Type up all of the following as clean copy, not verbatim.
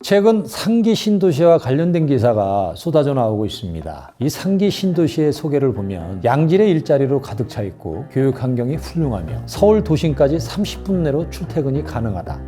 최근 상기 신도시와 관련된 기사가 쏟아져 나오고 있습니다. 이 상기 신도시의 소개를 보면 양질의 일자리로 가득 차 있고 교육 환경이 훌륭하며 서울 도심까지 30분 내로 출퇴근이 가능하다.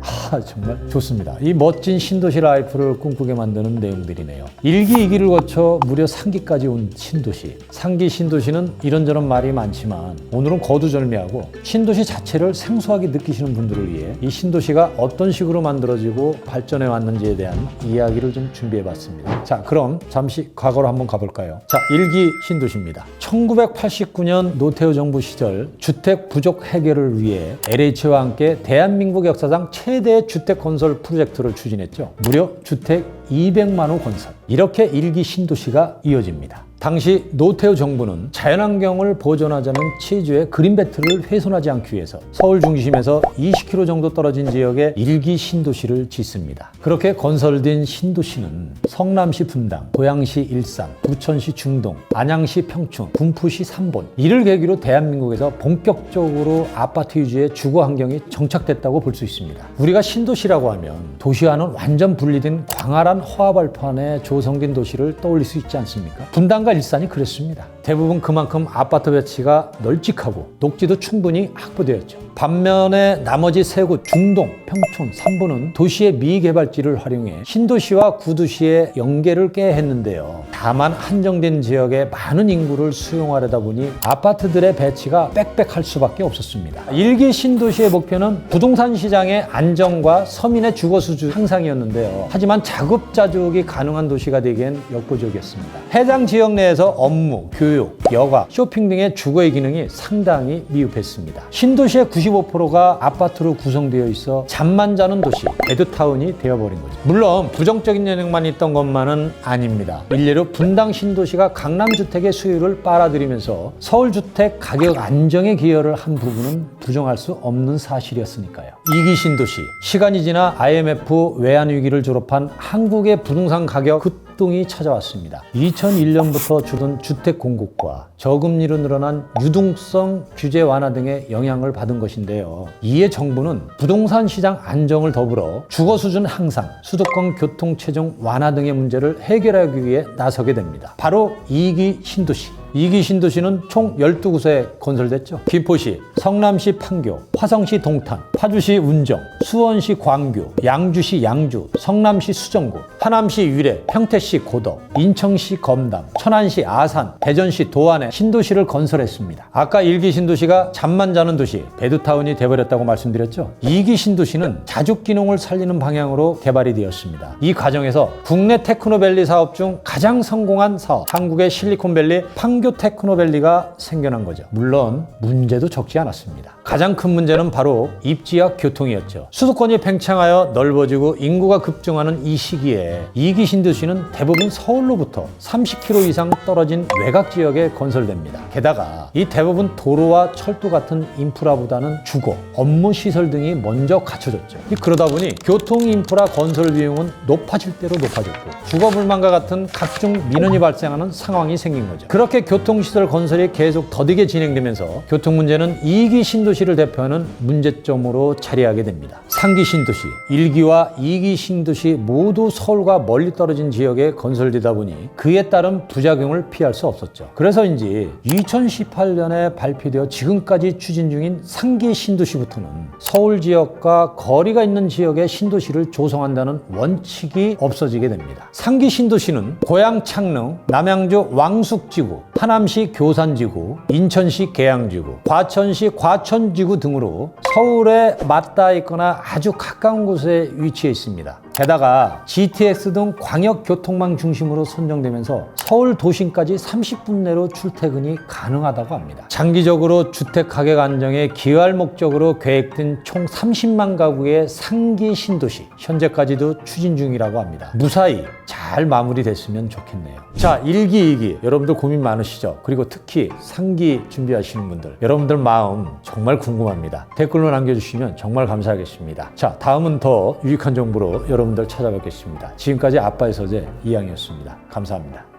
정말 좋습니다. 이 멋진 신도시 라이프를 꿈꾸게 만드는 내용들이네요. 1기, 2기를 거쳐 무려 3기까지 온 신도시. 상기 신도시는 이런저런 말이 많지만 오늘은 거두절미하고 신도시 자체를 생소하게 느끼시는 분들을 위해 이 신도시가 어떤 식으로 만들어지고 발전해 왔는지에 대한 이야기를 좀 준비해봤습니다. 자, 그럼 잠시 과거로 한번 가볼까요? 자, 1기 신도시입니다. 1989년 노태우 정부 시절 주택 부족 해결을 위해 LH와 함께 대한민국 역사상 최대의 주택 건설 프로젝트를 추진했죠. 무려 주택 200만 호 건설. 이렇게 1기 신도시가 이어집니다. 당시 노태우 정부는 자연환경을 보존하자는 취지의 그린벨트를 훼손하지 않기 위해서 서울 중심에서 20km 정도 떨어진 지역에 1기 신도시를 짓습니다. 그렇게 건설된 신도시는 성남시 분당, 고양시 일산, 부천시 중동, 안양시 평촌, 군포시 삼본 이를 계기로 대한민국에서 본격적으로 아파트 위주의 주거 환경이 정착됐다고 볼 수 있습니다. 우리가 신도시라고 하면 도시와는 완전 분리된 광활한 허허벌판에 조성된 도시를 떠올릴 수 있지 않습니까? 분당과 일산이 그랬습니다. 대부분 그만큼 아파트 배치가 널찍하고 녹지도 충분히 확보되었죠. 반면에 나머지 세 곳 중동, 평촌, 삼본은 도시의 미개발지를 활용해 신도시와 구도시의 연계를 깨했는데요. 다만 한정된 지역에 많은 인구를 수용하려다 보니 아파트들의 배치가 빽빽할 수밖에 없었습니다. 1기 신도시의 목표는 부동산 시장의 안정과 서민의 주거 수준 향상이었는데요. 하지만 자급자족이 가능한 도시가 되기엔 역부족이었습니다. 해당 지역 내에서 업무, 교육, 여가, 쇼핑 등의 주거의 기능이 상당히 미흡했습니다. 신도시의 95%가 아파트로 구성되어 있어 잠만 자는 도시, 베드타운이 되어버린 거죠. 물론 부정적인 영향만 있던 것만은 아닙니다. 일례로 분당 신도시가 강남주택의 수요를 빨아들이면서 서울주택 가격 안정에 기여를 한 부분은 부정할 수 없는 사실이었으니까요. 2기 신도시, 시간이 지나 IMF 외환위기를 졸업한 한국의 부동산 가격 급등이 찾아왔습니다. 2001년부터 주던 주택 공급과 저금리로 늘어난 유동성 규제 완화 등의 영향을 받은 것인데요. 이에 정부는 부동산 시장 안정을 더불어 주거 수준 향상, 수도권 교통 체증 완화 등의 문제를 해결하기 위해 나서게 됩니다. 바로 2기 신도시. 2기 신도시는 총 12곳에 건설됐죠. 김포시, 성남시 판교, 화성시 동탄, 파주시 운정, 수원시 광교, 양주시 양주, 성남시 수정구, 하남시 유래, 평택시 고덕, 인천시 검담, 천안시 아산, 대전시 도안에 신도시를 건설했습니다. 아까 1기 신도시가 잠만 자는 도시, 베드타운이 돼버렸다고 말씀드렸죠. 2기 신도시는 자족기능을 살리는 방향으로 개발이 되었습니다. 이 과정에서 국내 테크노밸리 사업 중 가장 성공한 사업, 한국의 실리콘밸리 판교 테크노밸리가 생겨난 거죠. 물론 문제도 적지 않았습니다. 가장 큰 문제는 바로 입지와 교통이었죠. 수도권이 팽창하여 넓어지고 인구가 급증하는 이 시기에 2기 신도시는 대부분 서울로부터 30km 이상 떨어진 외곽 지역에 건설됩니다. 게다가 이 대부분 도로와 철도 같은 인프라보다는 주거, 업무 시설 등이 먼저 갖춰졌죠. 그러다 보니 교통 인프라 건설 비용은 높아질 대로 높아졌고 주거 불만과 같은 각종 민원이 발생하는 상황이 생긴 거죠. 그렇게 교통시설 건설이 계속 더디게 진행되면서 교통 문제는 2기 신도시를 대표하는 문제점으로 자리하게 됩니다. 3기 신도시, 1기와 2기 신도시 모두 서울과 멀리 떨어진 지역에 건설되다 보니 그에 따른 부작용을 피할 수 없었죠. 그래서인지 2018년에 발표되어 지금까지 추진 중인 3기 신도시부터는 서울 지역과 거리가 있는 지역에 신도시를 조성한다는 원칙이 없어지게 됩니다. 3기 신도시는 고양 창릉, 남양주 왕숙지구, 하남시 교산지구, 인천시 계양지구, 과천시 과천지구 등으로 서울에 맞닿아 있거나 아주 가까운 곳에 위치해 있습니다. 게다가 GTX 등 광역교통망 중심으로 선정되면서 서울 도심까지 30분 내로 출퇴근이 가능하다고 합니다. 장기적으로 주택 가격 안정에 기여할 목적으로 계획된 총 30만 가구의 상기 신도시, 현재까지도 추진 중이라고 합니다. 무사히 잘 마무리됐으면 좋겠네요. 자, 1기, 2기 여러분들 고민 많으시죠? 그리고 특히 상기 준비하시는 분들 여러분들 마음 정말 궁금합니다. 댓글로 남겨주시면 정말 감사하겠습니다. 자, 다음은 더 유익한 정보로 여러분들 찾아뵙겠습니다. 지금까지 아빠의 서재 이양이었습니다. 감사합니다.